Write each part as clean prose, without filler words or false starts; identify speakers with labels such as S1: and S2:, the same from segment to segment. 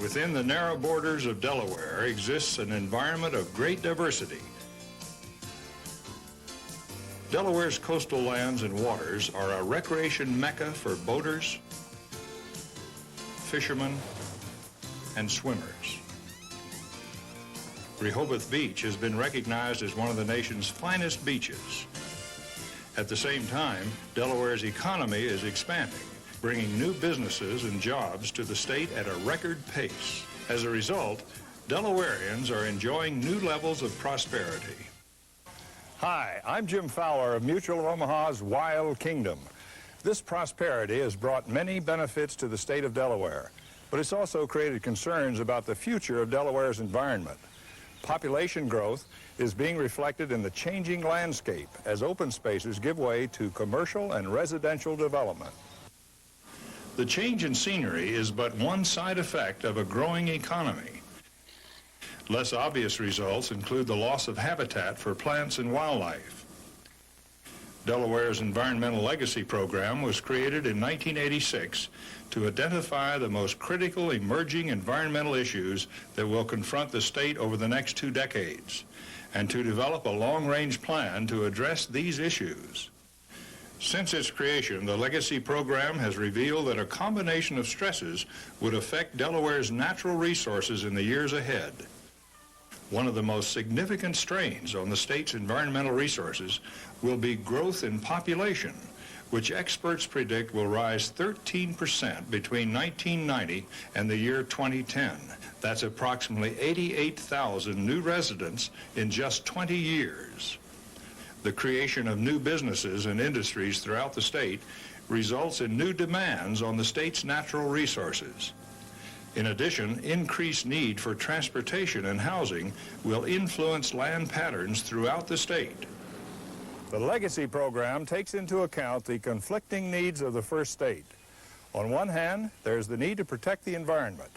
S1: Within the narrow borders of Delaware exists an environment of great diversity. Delaware's coastal lands and waters are a recreation mecca for boaters, fishermen, and swimmers. Rehoboth Beach has been recognized as one of the nation's finest beaches. At the same time, Delaware's economy is expanding, bringing new businesses and jobs to the state at a record pace. As a result, Delawareans are enjoying new levels of prosperity. Hi, I'm Jim Fowler of Mutual of Omaha's Wild Kingdom. This prosperity has brought many benefits to the state of Delaware, but it's also created concerns about the future of Delaware's environment. Population growth is being reflected in the changing landscape as open spaces give way to commercial and residential development. The change in scenery is but one side effect of a growing economy. Less obvious results include the loss of habitat for plants and wildlife. Delaware's Environmental Legacy Program was created in 1986 to identify the most critical emerging environmental issues that will confront the state over the next 2 decades, and to develop a long-range plan to address these issues. Since its creation, the Legacy Program has revealed that a combination of stresses would affect Delaware's natural resources in the years ahead. One of the most significant strains on the state's environmental resources will be growth in population, which experts predict will rise 13% between 1990 and the year 2010. That's approximately 88,000 new residents in just 20 years. The creation of new businesses and industries throughout the state results in new demands on the state's natural resources. In addition, increased need for transportation and housing will influence land patterns throughout the state. The Legacy Program takes into account the conflicting needs of the first state. On one hand, there's the need to protect the environment.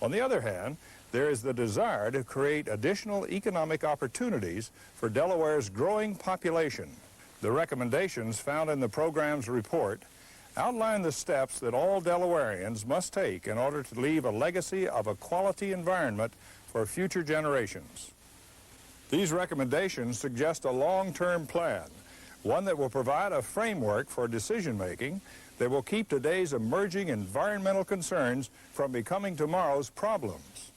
S1: On the other hand, there is the desire to create additional economic opportunities for Delaware's growing population. The recommendations found in the program's report outline the steps that all Delawareans must take in order to leave a legacy of a quality environment for future generations. These recommendations suggest a long-term plan, one that will provide a framework for decision-making that will keep today's emerging environmental concerns from becoming tomorrow's problems.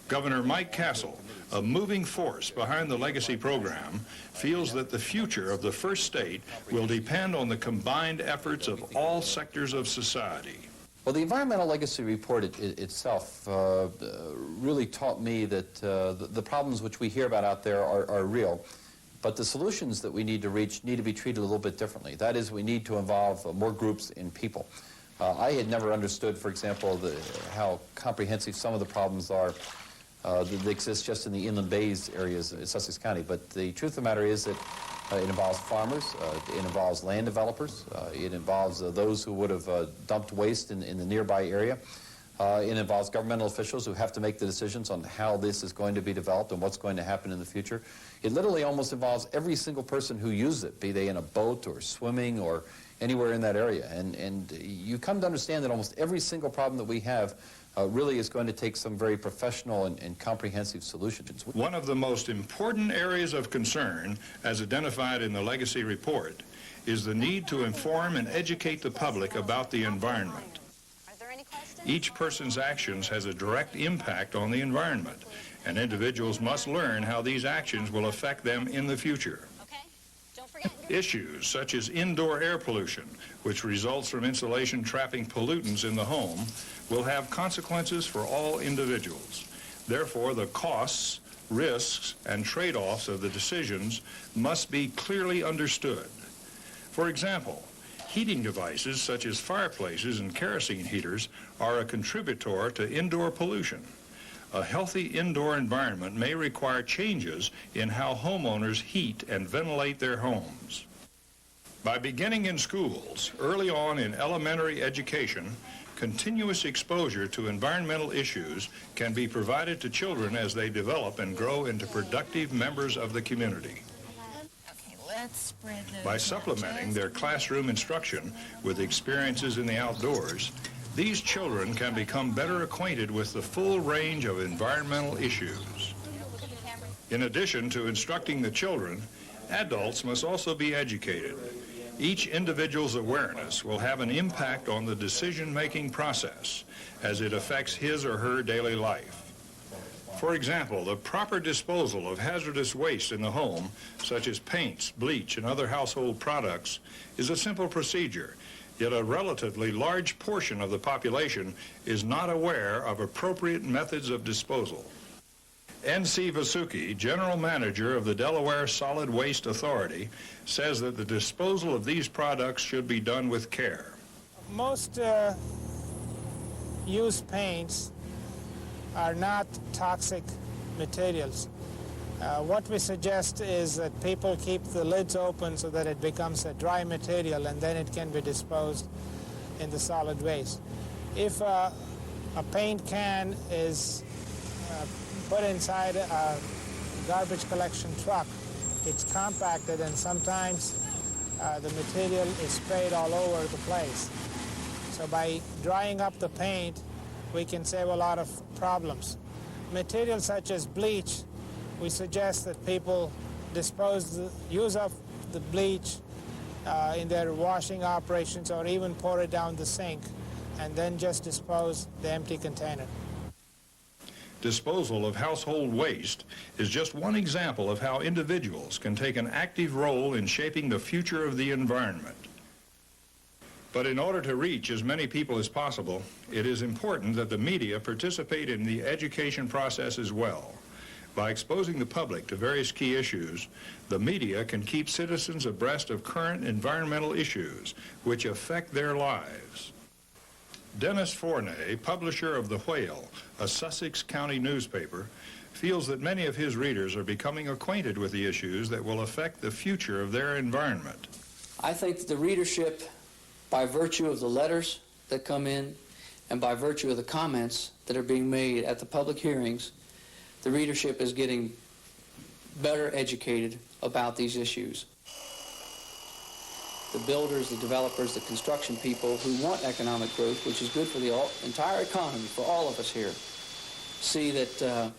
S1: Governor Mike Castle, a moving force behind the Legacy Program, feels that the future of the first state will depend on the combined efforts of all sectors of society.
S2: Well, the Environmental Legacy Report itself really taught me that the problems which we hear about out there are real, but the solutions that we need to reach need to be treated a little bit differently. That is, we need to involve more groups and people. I had never understood, for example, how comprehensive some of the problems are that exist just in the inland bays areas in Sussex County. But the truth of the matter is that it involves farmers, it involves land developers, it involves those who would have dumped waste in the nearby area. It involves governmental officials who have to make the decisions on how this is going to be developed and what's going to happen in the future. It literally almost involves every single person who uses it, be they in a boat or swimming or anywhere in that area. And you come to understand that almost every single problem that we have really is going to take some very professional and comprehensive solutions.
S1: One of the most important areas of concern, as identified in the Legacy Report, is the need to inform and educate the public about the environment. Each person's actions has a direct impact on the environment, and individuals must learn how these actions will affect them in the future. Issues such as indoor air pollution, which results from insulation trapping pollutants in the home, will have consequences for all individuals. Therefore, the costs, risks, and trade-offs of the decisions must be clearly understood. For example, heating devices such as fireplaces and kerosene heaters are a contributor to indoor pollution. A healthy indoor environment may require changes in how homeowners heat and ventilate their homes. By beginning in schools, early on in elementary education, continuous exposure to environmental issues can be provided to children as they develop and grow into productive members of the community. By supplementing their classroom instruction with experiences in the outdoors, These children can become better acquainted with the full range of environmental issues. In addition to instructing the children, adults must also be educated. Each individual's awareness will have an impact on the decision-making process as it affects his or her daily life. For example, the proper disposal of hazardous waste in the home, such as paints, bleach, and other household products, is a simple procedure, yet a relatively large portion of the population is not aware of appropriate methods of disposal. N.C. Vasuki, General Manager of the Delaware Solid Waste Authority, says that the disposal of these products should be done with care.
S3: Most used paints are not toxic materials. What we suggest is that people keep the lids open so that it becomes a dry material and then it can be disposed in the solid waste. If a paint can is put inside a garbage collection truck, it's compacted and sometimes the material is sprayed all over the place. So by drying up the paint, we can save a lot of problems. Materials such as bleach, we suggest that people use up the bleach in their washing operations or even pour it down the sink and then just dispose the empty container.
S1: Disposal of household waste is just one example of how individuals can take an active role in shaping the future of the environment. But in order to reach as many people as possible, it is important that the media participate in the education process as well. By exposing the public to various key issues, the media can keep citizens abreast of current environmental issues which affect their lives. Dennis Forney, publisher of The Whale, a Sussex County newspaper, feels that many of his readers are becoming acquainted with the issues that will affect the future of their environment.
S4: I think that the readership, by virtue of the letters that come in and by virtue of the comments that are being made at the public hearings, the readership is getting better educated about these issues. The builders, the developers, the construction people who want economic growth, which is good for the entire economy, for all of us here, see that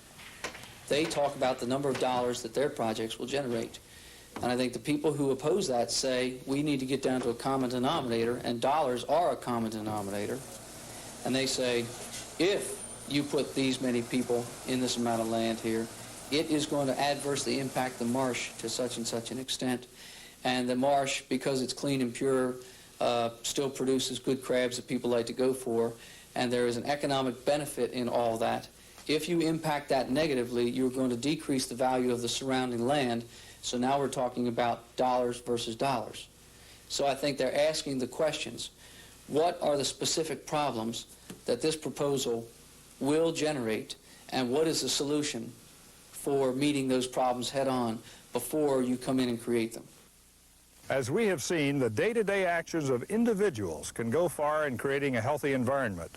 S4: they talk about the number of dollars that their projects will generate. And I think the people who oppose that say we need to get down to a common denominator, and dollars are a common denominator. And they say, if you put these many people in this amount of land here, it is going to adversely impact the marsh to such and such an extent. And the marsh, because it's clean and pure, still produces good crabs that people like to go for. And there is an economic benefit in all that. If you impact that negatively, you're going to decrease the value of the surrounding land. So now we're talking about dollars versus dollars. So I think they're asking the questions. What are the specific problems that this proposal will generate, and what is the solution for meeting those problems head on before you come in and create them?
S1: As we have seen, the day-to-day actions of individuals can go far in creating a healthy environment.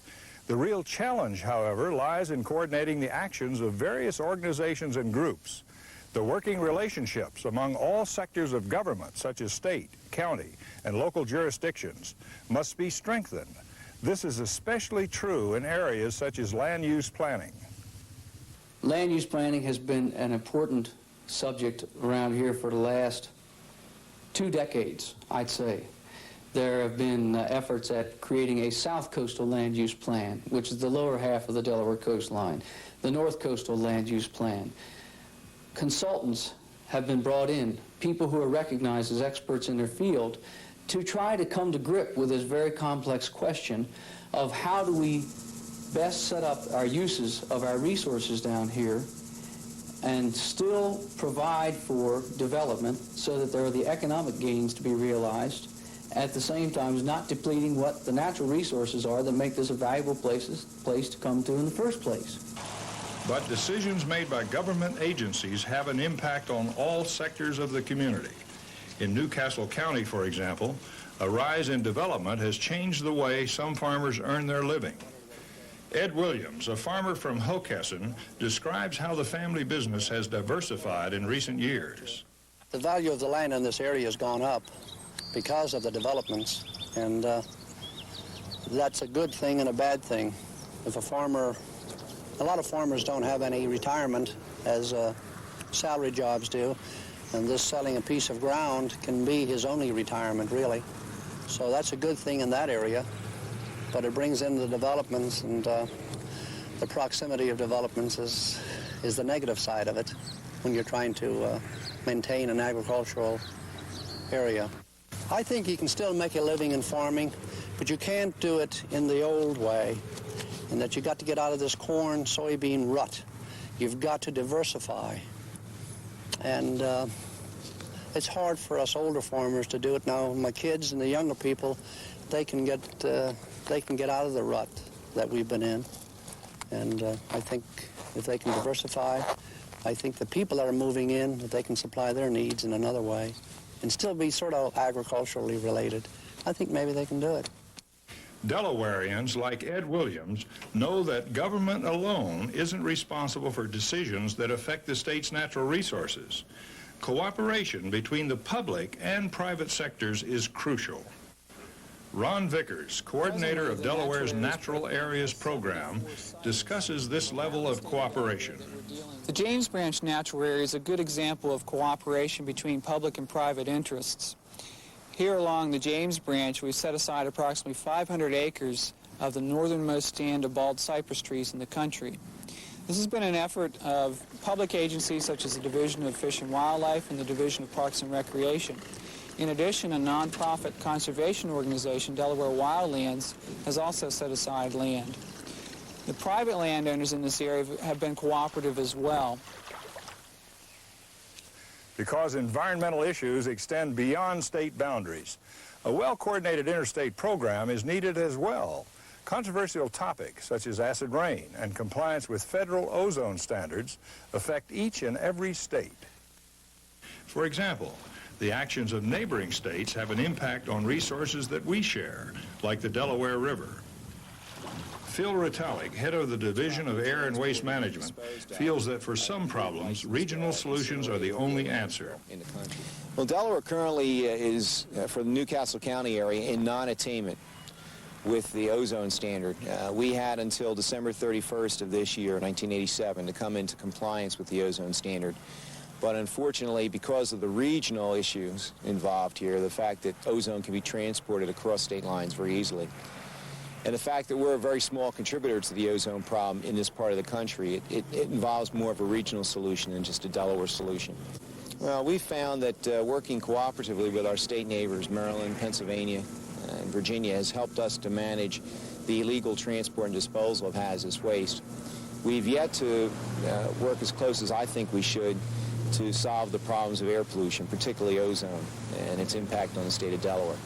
S1: The real challenge, however, lies in coordinating the actions of various organizations and groups. The working relationships among all sectors of government, such as state, county, and local jurisdictions, must be strengthened. This is especially true in areas such as land use planning.
S4: Land use planning has been an important subject around here for the last 2 decades, I'd say. There have been efforts at creating a South Coastal Land Use Plan, which is the lower half of the Delaware coastline, the North Coastal Land Use Plan. Consultants have been brought in, people who are recognized as experts in their field, to try to come to grip with this very complex question of how do we best set up our uses of our resources down here and still provide for development so that there are the economic gains to be realized, at the same time not depleting what the natural resources are that make this a valuable place to come to in the first place.
S1: But decisions made by government agencies have an impact on all sectors of the community. In Newcastle County, for example, a rise in development has changed the way some farmers earn their living. Ed Williams, a farmer from Hockessin, describes how the family business has diversified in recent years.
S5: The value of the land in this area has gone up because of the developments, and that's a good thing and a bad thing. If a lot of farmers don't have any retirement as salary jobs do, and this selling a piece of ground can be his only retirement, really. So that's a good thing in that area, but it brings in the developments, and the proximity of developments is the negative side of it when you're trying to maintain an agricultural area. I think you can still make a living in farming, but you can't do it in the old way, in that you got to get out of this corn, soybean rut. You've got to diversify. And it's hard for us older farmers to do it now. My kids and the younger people, they can get out of the rut that we've been in. And I think if they can diversify, I think the people that are moving in, that they can supply their needs in another way and still be sort of agriculturally related. I think maybe they can do it.
S1: Delawareans like Ed Williams know that government alone isn't responsible for decisions that affect the state's natural resources. Cooperation between the public and private sectors is crucial. Ron Vickers, coordinator of Delaware's Natural Areas Program, discusses this level of cooperation.
S6: The James Branch Natural Area is a good example of cooperation between public and private interests. Here along the James Branch, we've set aside approximately 500 acres of the northernmost stand of bald cypress trees in the country. This has been an effort of public agencies such as the Division of Fish and Wildlife and the Division of Parks and Recreation. In addition, a nonprofit conservation organization, Delaware Wildlands, has also set aside land. The private landowners in this area have been cooperative as well.
S1: Because environmental issues extend beyond state boundaries, a well-coordinated interstate program is needed as well. Controversial topics such as acid rain and compliance with federal ozone standards affect each and every state. For example, the actions of neighboring states have an impact on resources that we share, like the Delaware River. Phil Ritalik, head of the Division of Air and Waste Management, feels that for some problems, regional solutions are the only answer.
S7: Well, Delaware currently is, for the Newcastle County area, in non-attainment with the ozone standard. We had until December 31st of this year, 1987, to come into compliance with the ozone standard. But unfortunately, because of the regional issues involved here, the fact that ozone can be transported across state lines very easily, and the fact that we're a very small contributor to the ozone problem in this part of the country, it involves more of a regional solution than just a Delaware solution. Well, we found that working cooperatively with our state neighbors, Maryland, Pennsylvania, and Virginia, has helped us to manage the illegal transport and disposal of hazardous waste. We've yet to work as close as I think we should to solve the problems of air pollution, particularly ozone, and its impact on the state of Delaware.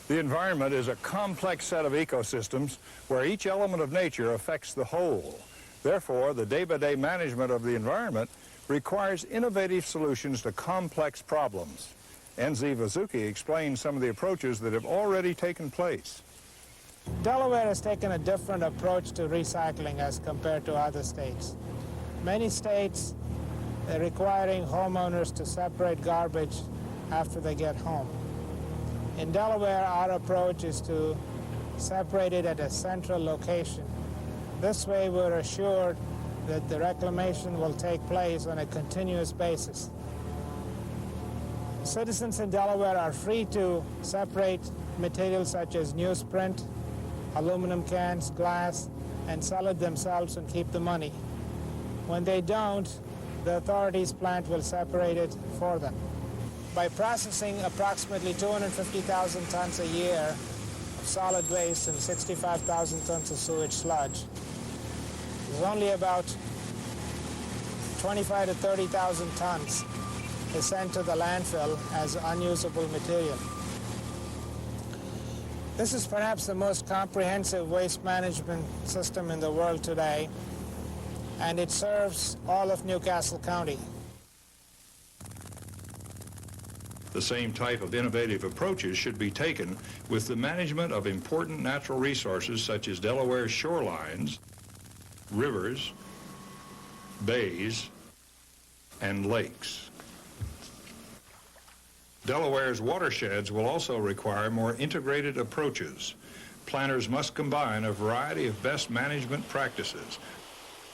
S1: The environment is a complex set of ecosystems where each element of nature affects the whole. Therefore, the day-by-day management of the environment requires innovative solutions to complex problems. N.Z. Vazuki explains some of the approaches that have already taken place.
S3: Delaware has taken a different approach to recycling as compared to other states. Many states are requiring homeowners to separate garbage after they get home. In Delaware, our approach is to separate it at a central location. This way, we're assured that the reclamation will take place on a continuous basis. Citizens in Delaware are free to separate materials such as newsprint, aluminum cans, glass, and sell it themselves and keep the money. When they don't, the authorities' plant will separate it for them. By processing approximately 250,000 tons a year of solid waste and 65,000 tons of sewage sludge, there's only about 25 to 30,000 tons is sent to the landfill as unusable material. This is perhaps the most comprehensive waste management system in the world today, and it serves all of Newcastle County.
S1: The same type of innovative approaches should be taken with the management of important natural resources such as Delaware's shorelines, rivers, bays, and lakes. Delaware's watersheds will also require more integrated approaches. planners must combine a variety of best management practices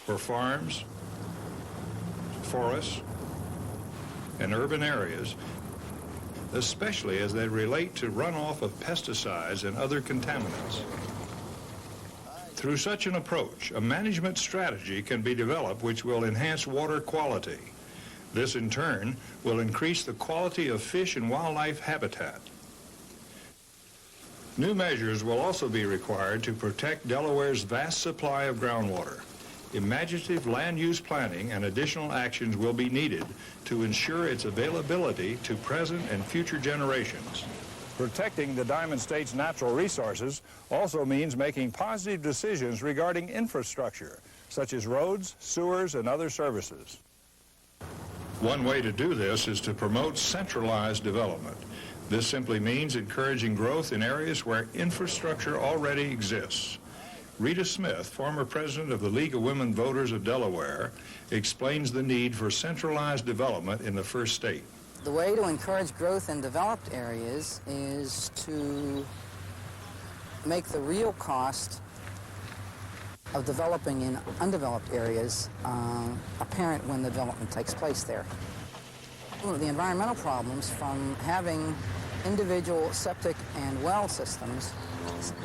S1: for farms, forests, and urban areas, especially as they relate to runoff of pesticides and other contaminants. Through such an approach, a management strategy can be developed which will enhance water quality. This, in turn, will increase the quality of fish and wildlife habitat. New measures will also be required to protect Delaware's vast supply of groundwater. Imaginative land use planning and additional actions will be needed to ensure its availability to present and future generations.
S8: Protecting the Diamond State's natural resources also means making positive decisions regarding infrastructure, such as roads, sewers, and other services.
S1: One way to do this is to promote centralized development. This simply means encouraging growth in areas where infrastructure already exists. Rita Smith, former president of the League of Women Voters of Delaware, explains the need for centralized development in the first state.
S9: The way to encourage growth in developed areas is to make the real cost of developing in undeveloped areas apparent when the development takes place there. The environmental problems from having individual septic and well systems,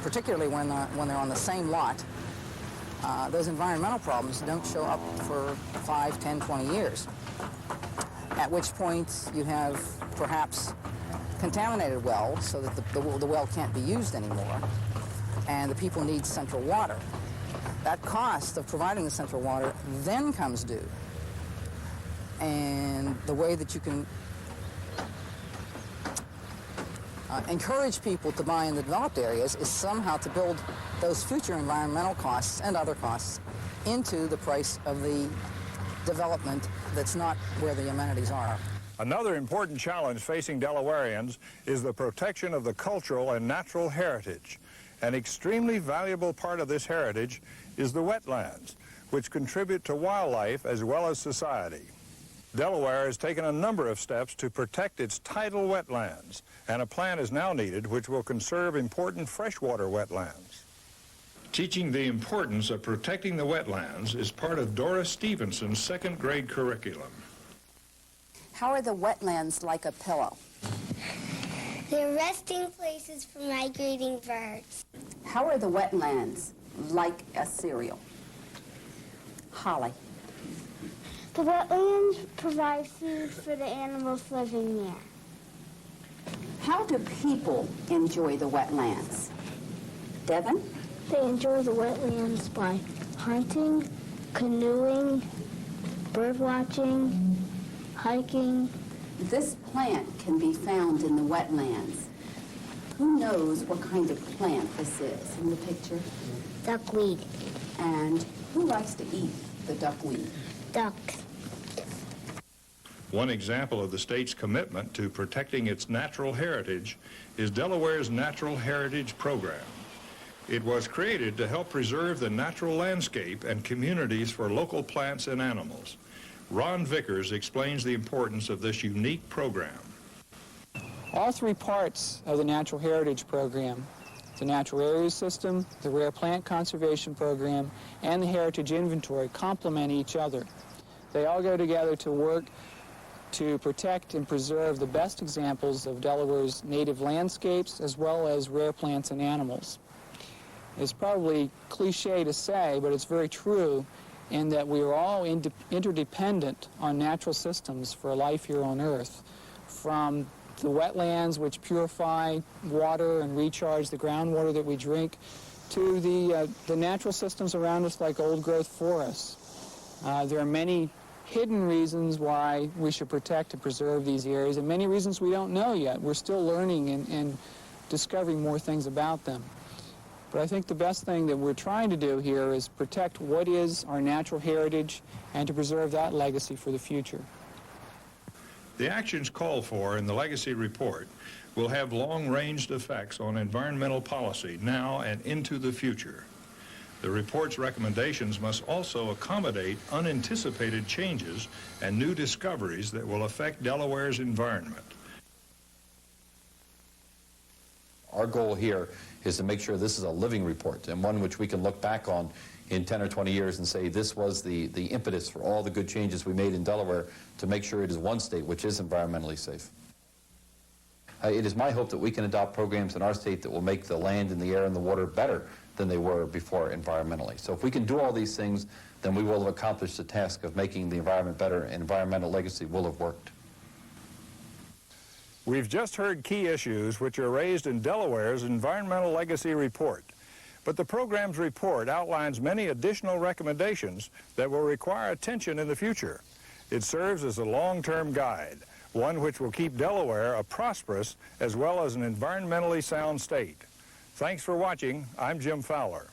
S9: particularly when they're on the same lot, those environmental problems don't show up for 5, 10, 20 years, at which point you have perhaps contaminated wells so that the well can't be used anymore, and the people need central water. That cost of providing the central water then comes due. And the way that you can encourage people to buy in the developed areas is somehow to build those future environmental costs and other costs into the price of the development that's not where the amenities are.
S8: Another important challenge facing Delawareans is the protection of the cultural and natural heritage. An extremely valuable part of this heritage is the wetlands, which contribute to wildlife as well as society. Delaware has taken a number of steps to protect its tidal wetlands, and a plan is now needed which will conserve important freshwater wetlands.
S1: Teaching the importance of protecting the wetlands is part of Dora Stevenson's second grade curriculum.
S10: How are the wetlands like a pillow?
S11: They're resting places for migrating birds.
S10: How are the wetlands like a cereal? Holly.
S11: The wetlands provide food for the animals living there.
S10: How do people enjoy the wetlands? Devin?
S11: They enjoy the wetlands by hunting, canoeing, bird watching, hiking.
S10: This plant can be found in the wetlands. Who knows what kind of plant this is in the picture?
S11: Duckweed.
S10: And who likes to eat the duckweed?
S11: Ducks.
S1: One example of the state's commitment to protecting its natural heritage is Delaware's Natural Heritage Program. It was created to help preserve the natural landscape and communities for local plants and animals. Ron Vickers explains the importance of this unique program.
S6: All three parts of the Natural Heritage Program, the Natural Areas System, the Rare Plant Conservation Program, and the Heritage Inventory complement each other. They all go together to work to protect and preserve the best examples of Delaware's native landscapes as well as rare plants and animals. It's probably cliche to say, but it's very true in that we are all interdependent on natural systems for life here on Earth, from the wetlands which purify water and recharge the groundwater that we drink, to the natural systems around us like old-growth forests. There are many hidden reasons why we should protect and preserve these areas, and many reasons we don't know yet. We're still learning and discovering more things about them. But I think the best thing that we're trying to do here is protect what is our natural heritage and to preserve that legacy for the future.
S1: The actions called for in the Legacy Report will have long-ranged effects on environmental policy now and into the future. The report's recommendations must also accommodate unanticipated changes and new discoveries that will affect Delaware's environment.
S2: Our goal here is to make sure this is a living report and one which we can look back on in 10 or 20 years and say this was the impetus for all the good changes we made in Delaware to make sure it is one state which is environmentally safe. It is my hope that we can adopt programs in our state that will make the land and the air and the water better than they were before environmentally. So if we can do all these things, then we will have accomplished the task of making the environment better, and environmental legacy will have worked.
S8: We've just heard key issues which are raised in Delaware's Environmental Legacy Report. But the program's report outlines many additional recommendations that will require attention in the future. It serves as a long-term guide, one which will keep Delaware a prosperous as well as an environmentally sound state. Thanks for watching. I'm Jim Fowler.